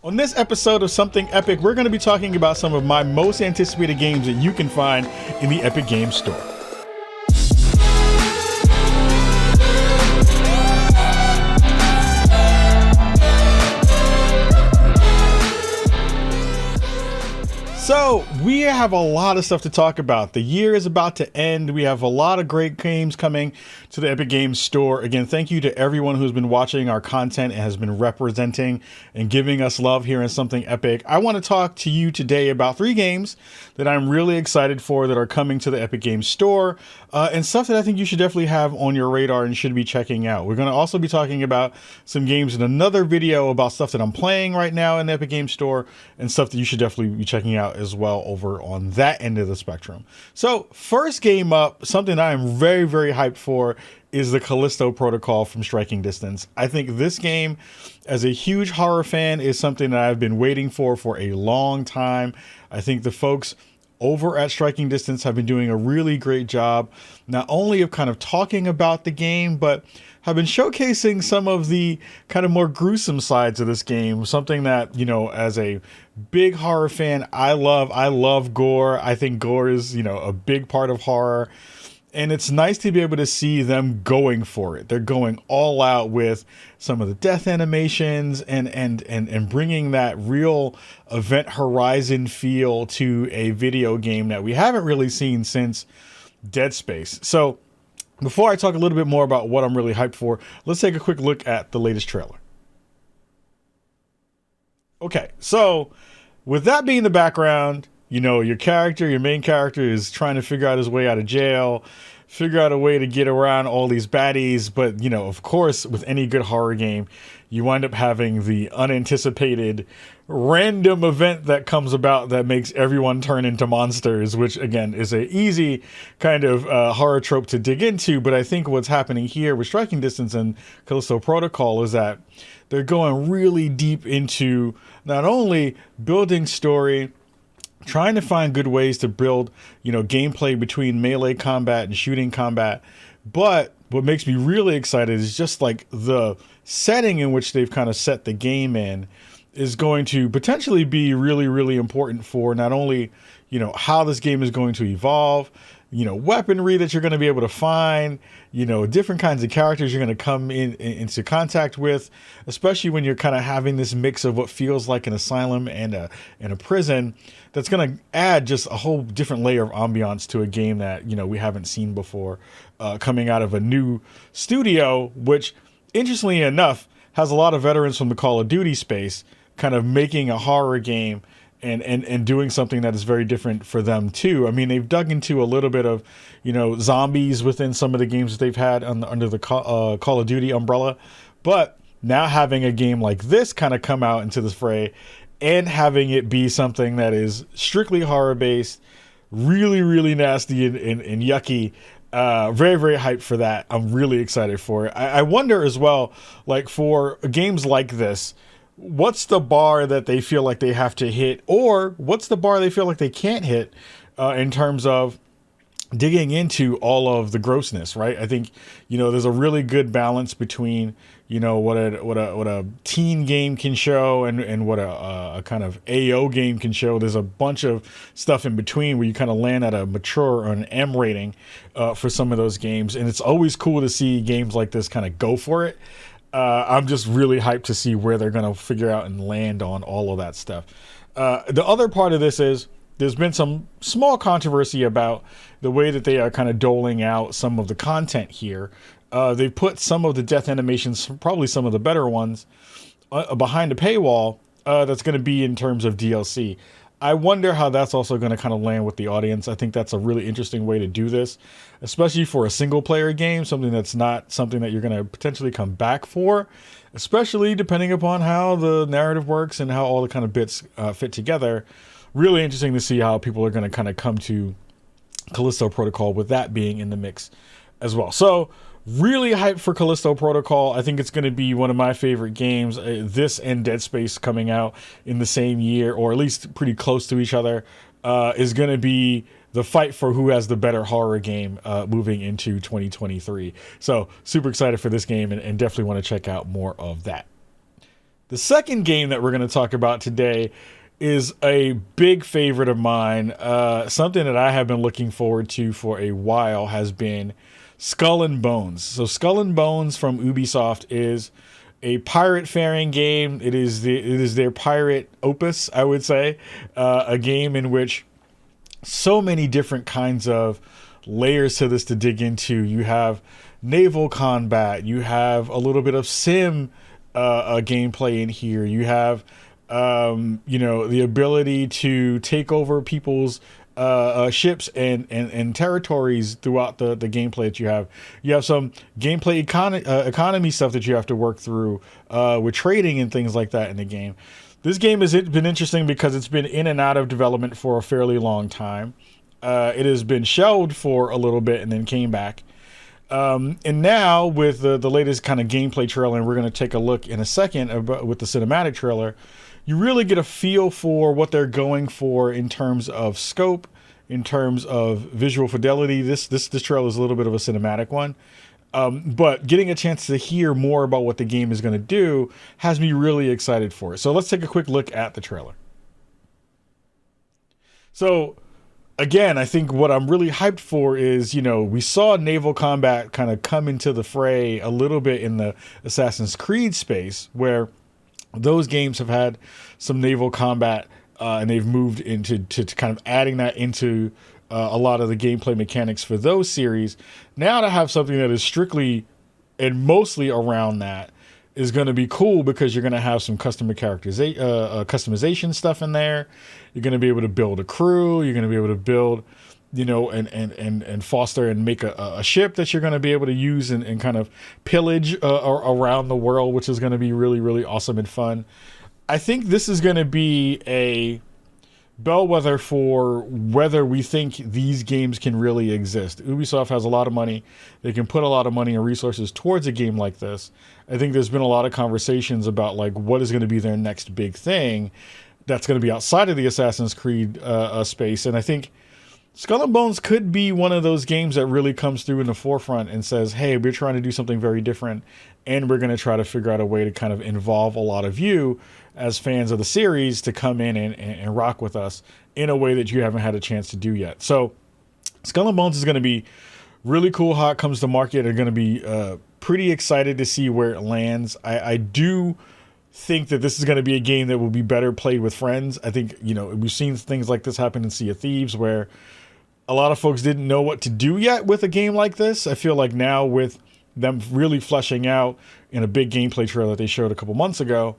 On this episode of Something Epic, we're going to be talking about some of my most anticipated games that you can find in the Epic Games Store. So, we have a lot of stuff to talk about. The year is about to end. We have a lot of great games coming to the Epic Games Store. Again, thank you to everyone who's been watching our content and has been representing and giving us love here in Something Epic. I want to talk to you today about 3 games that I'm really excited for that are coming to the Epic Games Store, and stuff that I think you should definitely have on your radar and should be checking out. We're going to also be talking about some games in another video about stuff that I'm playing right now in the Epic Games Store and stuff that you should definitely be checking out as well over on that end of the spectrum. So first game up, something I'm very, very hyped for is the Callisto Protocol from Striking Distance. I think this game, as a huge horror fan, is something that I've been waiting for a long time. I think the folks over at Striking Distance have been doing a really great job, not only of kind of talking about the game, but have been showcasing some of the kind of more gruesome sides of this game. Something that, you know, as a big horror fan, I love gore. I think gore is, you know, a big part of horror. And it's nice to be able to see them going for it. They're going all out with some of the death animations and bringing that real Event Horizon feel to a video game that we haven't really seen since Dead Space. So before I talk a little bit more about what I'm really hyped for, let's take a quick look at the latest trailer. Okay, so with that being the background, you know, your main character is trying to figure out his way out of jail, figure out a way to get around all these baddies. But, you know, of course, with any good horror game, you wind up having the unanticipated random event that comes about that makes everyone turn into monsters, which, again, is an easy kind of horror trope to dig into. But I think what's happening here with Striking Distance and Callisto Protocol is that they're going really deep into not only building story, trying to find good ways to build, you know, gameplay between melee combat and shooting combat. But what makes me really excited is just like the setting in which they've kind of set the game in is going to potentially be really, really important for not only, you know, how this game is going to evolve, you know, weaponry that you're going to be able to find, you know, different kinds of characters you're going to come into contact with, especially when you're kind of having this mix of what feels like an asylum and a prison. That's going to add just a whole different layer of ambiance to a game that, you know, we haven't seen before, coming out of a new studio, which, interestingly enough, has a lot of veterans from the Call of Duty space, kind of making a horror game and doing something that is very different for them too. I mean, they've dug into a little bit of, you know, zombies within some of the games that they've had under the Call of Duty umbrella, but now having a game like this kind of come out into this fray and having it be something that is strictly horror based, really, really nasty and yucky. Very, very hyped for that. I'm really excited for it. I wonder as well, like for games like this, what's the bar that they feel like they have to hit, or what's the bar they feel like they can't hit in terms of digging into all of the grossness, right? I think, you know, there's a really good balance between, you know, what a teen game can show and what a kind of AO game can show. There's a bunch of stuff in between where you kind of land at a mature or an M rating for some of those games, and it's always cool to see games like this kind of go for it. I'm just really hyped to see where they're going to figure out and land on all of that stuff. The other part of this is there's been some small controversy about the way that they are kind of doling out some of the content here. They put some of the death animations, probably some of the better ones, behind a paywall that's going to be in terms of DLC. I wonder how that's also going to kind of land with the audience. I think that's a really interesting way to do this, especially for a single player game, something that's not something that you're going to potentially come back for, especially depending upon how the narrative works and how all the kind of bits fit together. Really interesting to see how people are going to kind of come to Callisto Protocol with that being in the mix as well. So really hyped for Callisto Protocol. I think it's going to be one of my favorite games. This and Dead Space coming out in the same year, or at least pretty close to each other, is going to be the fight for who has the better horror game moving into 2023. So super excited for this game and definitely want to check out more of that. The second game that we're going to talk about today is a big favorite of mine. Something that I have been looking forward to for a while has been Skull and Bones. So Skull and Bones from Ubisoft is a pirate faring game. It is their pirate opus, I would say, a game in which so many different kinds of layers to this to dig into. You have naval combat. You have a little bit of sim gameplay in here. You have the ability to take over people's ships and territories throughout the gameplay that you have. You have some gameplay economy stuff that you have to work through with trading and things like that in the game. This game has been interesting because it's been in and out of development for a fairly long time. It has been shelved for a little bit and then came back. And now with the latest kind of gameplay trailer, and we're going to take a look in a second with the cinematic trailer, you really get a feel for what they're going for in terms of scope, in terms of visual fidelity. This trailer is a little bit of a cinematic one. But getting a chance to hear more about what the game is going to do has me really excited for it. So let's take a quick look at the trailer. So again, I think what I'm really hyped for is, we saw naval combat kind of come into the fray a little bit in the Assassin's Creed space, where those games have had some naval combat, and they've moved into to kind of adding that into a lot of the gameplay mechanics for those series. Now to have something that is strictly and mostly around that is going to be cool, because you're going to have some customization stuff in there. You're going to be able to build a crew. You're going to be able to build, and foster and make a ship that you're going to be able to use and kind of pillage around the world, which is going to be really, really awesome and fun. I think this is going to be a bellwether for whether we think these games can really exist. Ubisoft has a lot of money. They can put a lot of money and resources towards a game like this. I think there's been a lot of conversations about what is going to be their next big thing that's going to be outside of the Assassin's Creed space. And I think Skull and Bones could be one of those games that really comes through in the forefront and says, hey, we're trying to do something very different, and we're going to try to figure out a way to kind of involve a lot of you as fans of the series to come in and rock with us in a way that you haven't had a chance to do yet. So Skull and Bones is going to be really cool how it comes to market. I'm going to be pretty excited to see where it lands. I do think that this is going to be a game that will be better played with friends. I think, we've seen things like this happen in Sea of Thieves, where a lot of folks didn't know what to do yet with a game like this. I feel like now, with them really fleshing out in a big gameplay trailer that they showed a couple months ago,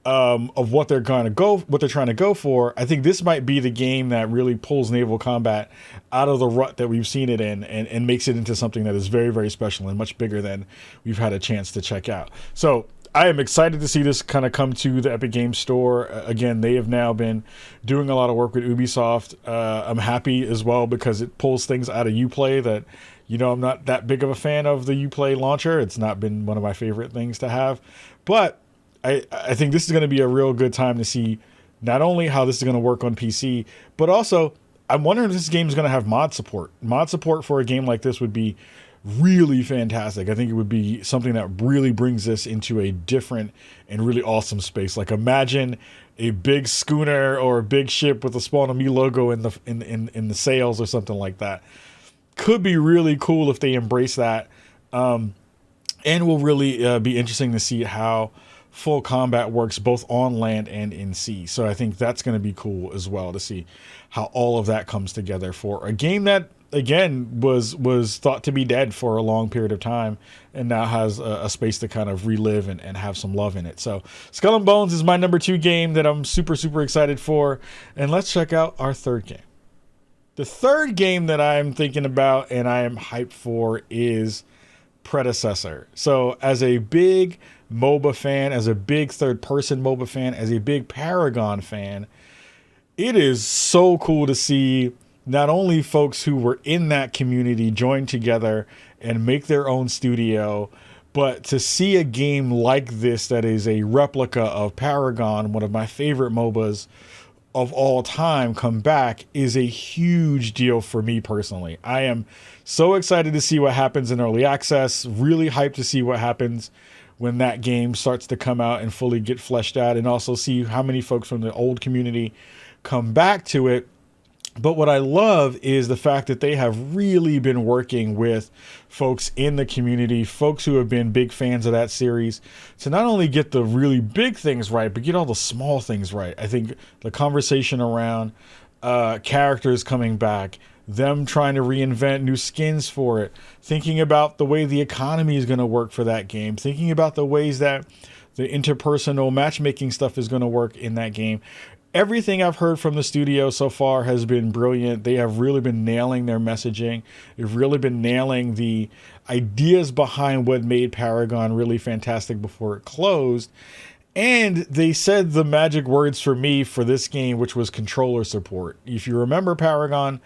of what they're trying to go for, I think this might be the game that really pulls naval combat out of the rut that we've seen it in, and makes it into something that is very, very special and much bigger than we've had a chance to check out. So I am excited to see this kind of come to the Epic Games Store. Again, they have now been doing a lot of work with Ubisoft. I'm happy as well, because it pulls things out of Uplay that, I'm not that big of a fan of the Uplay launcher. It's not been one of my favorite things to have. But I think this is going to be a real good time to see not only how this is going to work on PC, but also I'm wondering if this game is going to have mod support. Mod support for a game like this would be really fantastic. I think it would be something that really brings this into a different and really awesome space. Like, imagine a big schooner or a big ship with a Spawn of Me logo in the sails or something like that. Could be really cool if they embrace that, and will really be interesting to see how full combat works both on land and in sea. So I think that's going to be cool as well, to see how all of that comes together for a game that, again, was thought to be dead for a long period of time, and now has a space to kind of relive and have some love in it. So Skull and Bones is my number 2 game that I'm super, super excited for. And let's check out our third game. The third game that I'm thinking about and I am hyped for is Predecessor. So as a big MOBA fan, as a big third-person MOBA fan, as a big Paragon fan, it is so cool to see not only folks who were in that community join together and make their own studio, but to see a game like this that is a replica of Paragon, one of my favorite MOBAs of all time, come back is a huge deal for me personally. I am so excited to see what happens in early access, really hyped to see what happens when that game starts to come out and fully get fleshed out, and also see how many folks from the old community come back to it. But what I love is the fact that they have really been working with folks in the community, folks who have been big fans of that series, to not only get the really big things right, but get all the small things right. I think the conversation around characters coming back, them trying to reinvent new skins for it, thinking about the way the economy is going to work for that game, thinking about the ways that the interpersonal matchmaking stuff is going to work in that game. Everything I've heard from the studio so far has been brilliant. They have really been nailing their messaging. They've really been nailing the ideas behind what made Paragon really fantastic before it closed. And they said the magic words for me for this game, which was controller support. If you remember Paragon,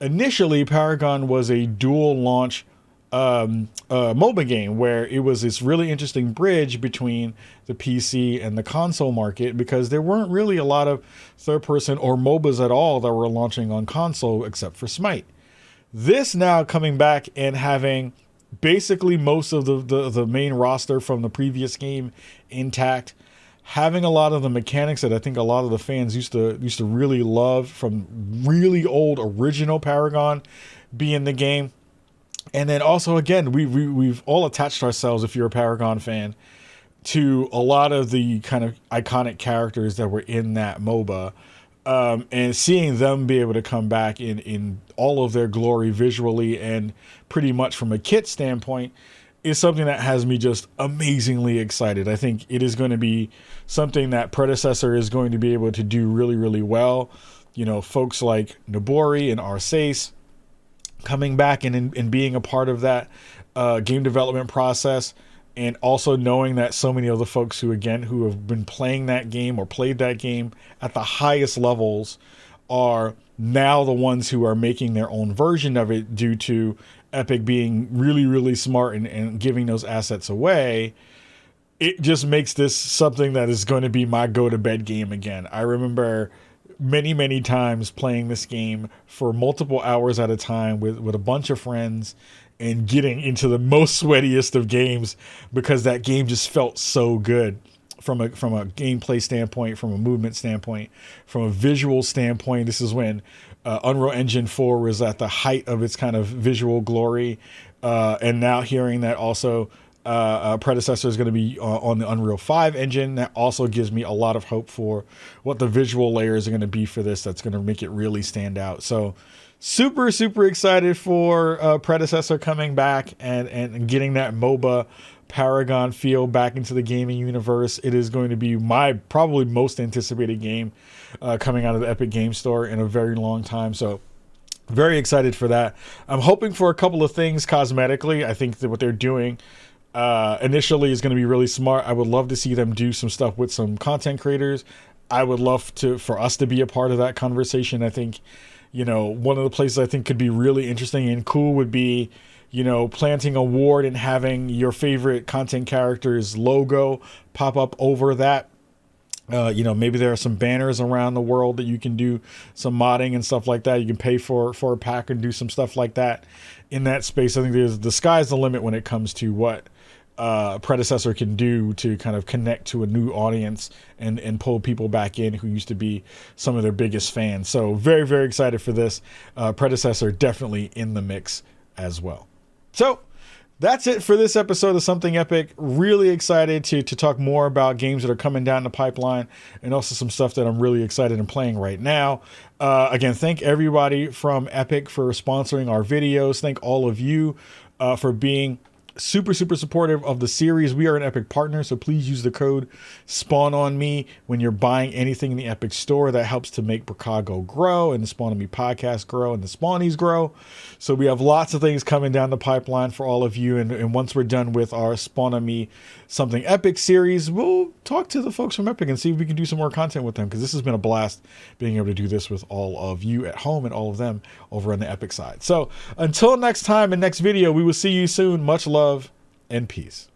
initially Paragon was a dual launch MOBA game where it was this really interesting bridge between the PC and the console market, because there weren't really a lot of third person or MOBAs at all that were launching on console except for Smite. This now coming back and having basically most of the main roster from the previous game intact, having a lot of the mechanics that I think a lot of the fans used to really love from really old original Paragon be in the game. And then also, again, we've all attached ourselves, if you're a Paragon fan, to a lot of the kind of iconic characters that were in that MOBA. And seeing them be able to come back in all of their glory visually and pretty much from a kit standpoint is something that has me just amazingly excited. I think it is going to be something that Predecessor is going to be able to do really, really well. You know, folks like Nobori and Arceus coming back and being a part of that game development process, and also knowing that so many of the folks who have been playing that game or played that game at the highest levels are now the ones who are making their own version of it due to Epic being really, really smart and giving those assets away. It just makes this something that is going to be my go-to-bed game again. I remember many, many times playing this game for multiple hours at a time with a bunch of friends and getting into the most sweatiest of games because that game just felt so good from a gameplay standpoint, from a movement standpoint, from a visual standpoint. This is when Unreal Engine 4 was at the height of its kind of visual glory. And now hearing that also Predecessor is going to be on the Unreal 5 engine, that also gives me a lot of hope for what the visual layers are going to be for this. That's going to make it really stand out. So super, super excited for Predecessor coming back and getting that MOBA Paragon feel back into the gaming universe. It is going to be my probably most anticipated game coming out of the Epic Game Store in a very long time. So very excited for that. I'm hoping for a couple of things cosmetically. I think that what they're doing initially is going to be really smart. I would love to see them do some stuff with some content creators. I would love for us to be a part of that conversation. I think, you know, one of the places I think could be really interesting and cool would be, you know, planting a ward and having your favorite content character's logo pop up over that. You know, maybe there are some banners around the world that you can do some modding and stuff like that. You can pay for a pack and do some stuff like that in that space. I think the sky's the limit when it comes to what Predecessor can do to kind of connect to a new audience and pull people back in who used to be some of their biggest fans. So very, very excited for this. Predecessor definitely in the mix as well. So that's it for this episode of Something Epic. Really excited to talk more about games that are coming down the pipeline and also some stuff that I'm really excited and playing right now. Again, thank everybody from Epic for sponsoring our videos. Thank all of you for being super, super supportive of the series. We are an Epic partner, so please use the code Spawn on Me when you're buying anything in the Epic store. That helps to make Bricago grow and the Spawn on Me podcast grow and the Spawnies grow. So we have lots of things coming down the pipeline for all of you. And once we're done with our Spawn on Me Something Epic series, we'll talk to the folks from Epic and see if we can do some more content with them, because this has been a blast being able to do this with all of you at home and all of them over on the Epic side. So until next time and next video, we will see you soon. Much love and peace.